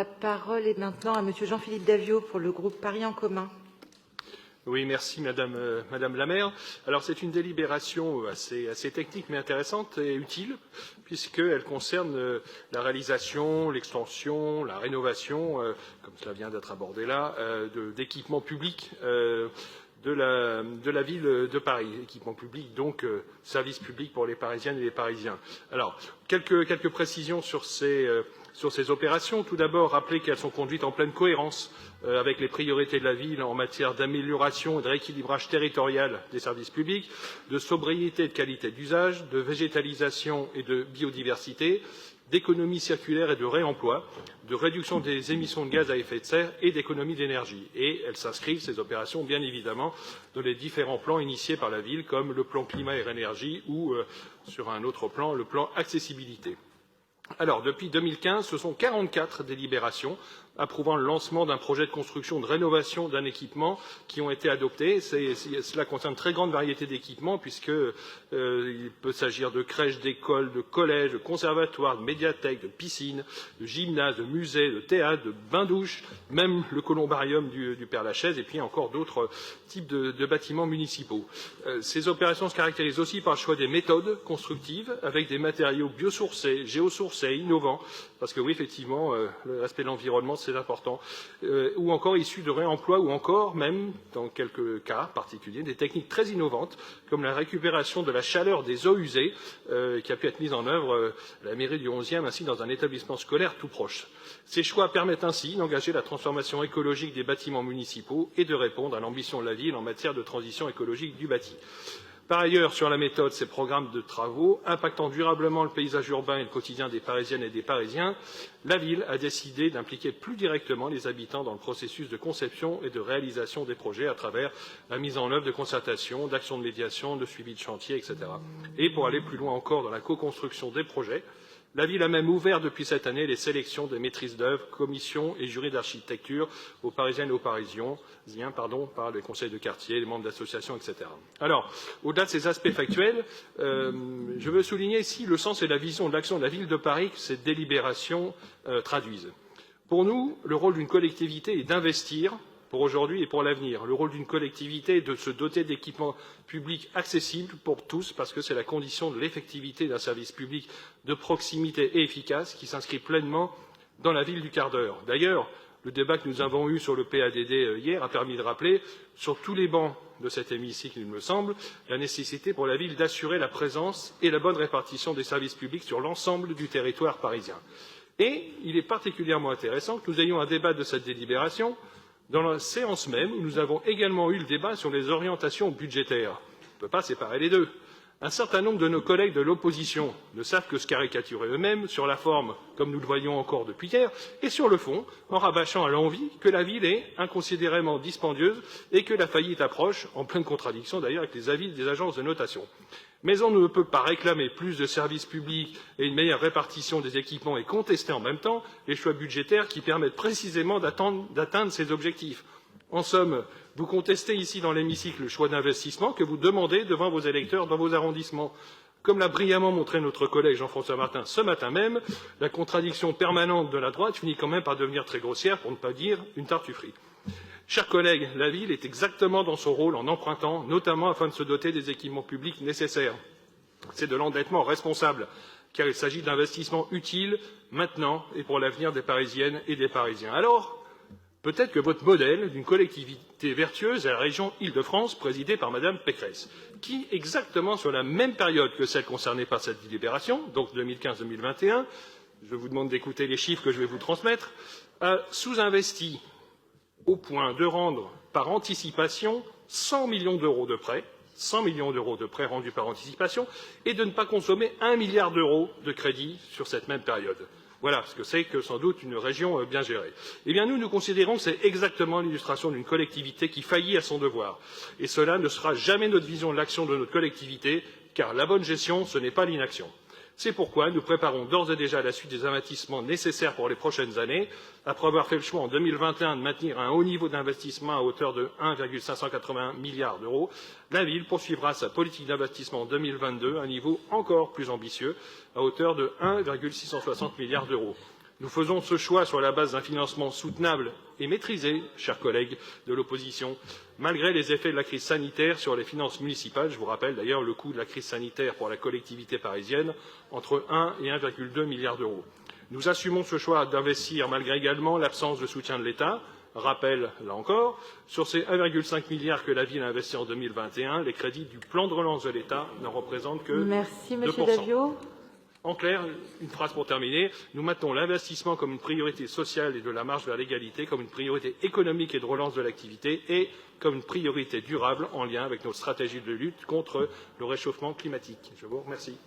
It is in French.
La parole est maintenant à Monsieur Jean-Philippe Davio pour le groupe Paris en commun. Oui, merci Madame la maire. Alors c'est une délibération assez technique mais intéressante et utile puisqu'elle concerne la réalisation, l'extension, la rénovation, comme cela vient d'être abordé là, d'équipements publics de la ville de Paris. Équipements publics, donc services publics pour les Parisiennes et les Parisiens. Alors, quelques précisions sur ces opérations. Tout d'abord, rappeler qu'elles sont conduites en pleine cohérence avec les priorités de la ville en matière d'amélioration et de rééquilibrage territorial des services publics, de sobriété et de qualité d'usage, de végétalisation et de biodiversité, d'économie circulaire et de réemploi, de réduction des émissions de gaz à effet de serre et d'économie d'énergie. Et elles s'inscrivent, ces opérations, bien évidemment, dans les différents plans initiés par la ville, comme le plan climat et énergie ou, sur un autre plan, le plan accessibilité. Alors, depuis 2015, ce sont 44 délibérations approuvant le lancement d'un projet de construction de rénovation d'un équipement qui ont été adoptés. Cela concerne une très grande variété d'équipements puisqu'il peut s'agir de crèches, d'écoles, de collèges, de conservatoires, de médiathèques, de piscines, de gymnases, de musées, de théâtres, de bains-douches, même le columbarium du Père-Lachaise et puis encore d'autres types de bâtiments municipaux. Ces opérations se caractérisent aussi par le choix des méthodes constructives avec des matériaux biosourcés, géosourcés, innovants, parce que oui, effectivement, le respect de l'environnement, c'est important, ou encore issus de réemploi, ou encore, même, dans quelques cas particuliers, des techniques très innovantes, comme la récupération de la chaleur des eaux usées, qui a pu être mise en œuvre à la mairie du 11e, ainsi dans un établissement scolaire tout proche. Ces choix permettent ainsi d'engager la transformation écologique des bâtiments municipaux et de répondre à l'ambition de la ville en matière de transition écologique du bâti. Par ailleurs, sur la méthode, ces programmes de travaux impactant durablement le paysage urbain et le quotidien des Parisiennes et des Parisiens, la ville a décidé d'impliquer plus directement les habitants dans le processus de conception et de réalisation des projets à travers la mise en œuvre de concertations, d'actions de médiation, de suivi de chantier, etc. Et pour aller plus loin encore dans la co-construction des projets, la ville a même ouvert depuis cette année les sélections des maîtrises d'œuvre, commissions et jurys d'architecture aux Parisiennes et aux Parisiens, par les conseils de quartier, les membres d'associations, etc. Alors, au-delà de ces aspects factuels, je veux souligner ici le sens et la vision de l'action de la ville de Paris que ces délibérations traduisent. Pour nous, le rôle d'une collectivité est d'investir pour aujourd'hui et pour l'avenir. Le rôle d'une collectivité est de se doter d'équipements publics accessibles pour tous, parce que c'est la condition de l'effectivité d'un service public de proximité et efficace qui s'inscrit pleinement dans la ville du quart d'heure. D'ailleurs, le débat que nous avons eu sur le PADD hier a permis de rappeler, sur tous les bancs de cet hémicycle, il me semble, la nécessité pour la ville d'assurer la présence et la bonne répartition des services publics sur l'ensemble du territoire parisien. Et il est particulièrement intéressant que nous ayons un débat de cette délibération dans la séance même où nous avons également eu le débat sur les orientations budgétaires. On ne peut pas séparer les deux. Un certain nombre de nos collègues de l'opposition ne savent que se caricaturer eux-mêmes sur la forme, comme nous le voyons encore depuis hier, et sur le fond, en rabâchant à l'envi que la ville est inconsidérément dispendieuse et que la faillite approche, en pleine contradiction d'ailleurs avec les avis des agences de notation. Mais on ne peut pas réclamer plus de services publics et une meilleure répartition des équipements et contester en même temps les choix budgétaires qui permettent précisément d'atteindre ces objectifs. En somme, vous contestez ici dans l'hémicycle le choix d'investissement que vous demandez devant vos électeurs dans vos arrondissements. Comme l'a brillamment montré notre collègue Jean-François Martin ce matin même, la contradiction permanente de la droite finit quand même par devenir très grossière, pour ne pas dire une tartufferie. Chers collègues, la ville est exactement dans son rôle en empruntant, notamment afin de se doter des équipements publics nécessaires. C'est de l'endettement responsable, car il s'agit d'investissements utiles maintenant et pour l'avenir des Parisiennes et des Parisiens. Alors, peut-être que votre modèle d'une collectivité vertueuse est la région Île-de-France, présidée par Madame Pécresse, qui, exactement sur la même période que celle concernée par cette délibération, donc 2015-2021, je vous demande d'écouter les chiffres que je vais vous transmettre, a sous-investi au point de rendre par anticipation 100 millions d'euros de prêts, 100 millions d'euros de prêts rendus par anticipation, et de ne pas consommer 1 milliard d'euros de crédit sur cette même période. Voilà ce que c'est que sans doute une région bien gérée. Eh bien nous considérons que c'est exactement l'illustration d'une collectivité qui faillit à son devoir. Et cela ne sera jamais notre vision de l'action de notre collectivité, car la bonne gestion, ce n'est pas l'inaction. C'est pourquoi nous préparons d'ores et déjà la suite des investissements nécessaires pour les prochaines années. Après avoir fait le choix en 2021 de maintenir un haut niveau d'investissement à hauteur de 1,580 milliards d'euros, la ville poursuivra sa politique d'investissement en 2022 à un niveau encore plus ambitieux, à hauteur de 1,660 milliards d'euros. Nous faisons ce choix sur la base d'un financement soutenable et maîtrisé, chers collègues de l'opposition, malgré les effets de la crise sanitaire sur les finances municipales. Je vous rappelle d'ailleurs le coût de la crise sanitaire pour la collectivité parisienne, entre 1 et 1,2 milliard d'euros. Nous assumons ce choix d'investir malgré également l'absence de soutien de l'État. Rappel, là encore, sur ces 1,5 milliard que la ville a investi en 2021, les crédits du plan de relance de l'État ne représentent que 2%. Merci, Monsieur Davio. En clair, une phrase pour terminer, nous maintenons l'investissement comme une priorité sociale et de la marche vers l'égalité, comme une priorité économique et de relance de l'activité et comme une priorité durable en lien avec nos stratégies de lutte contre le réchauffement climatique. Je vous remercie.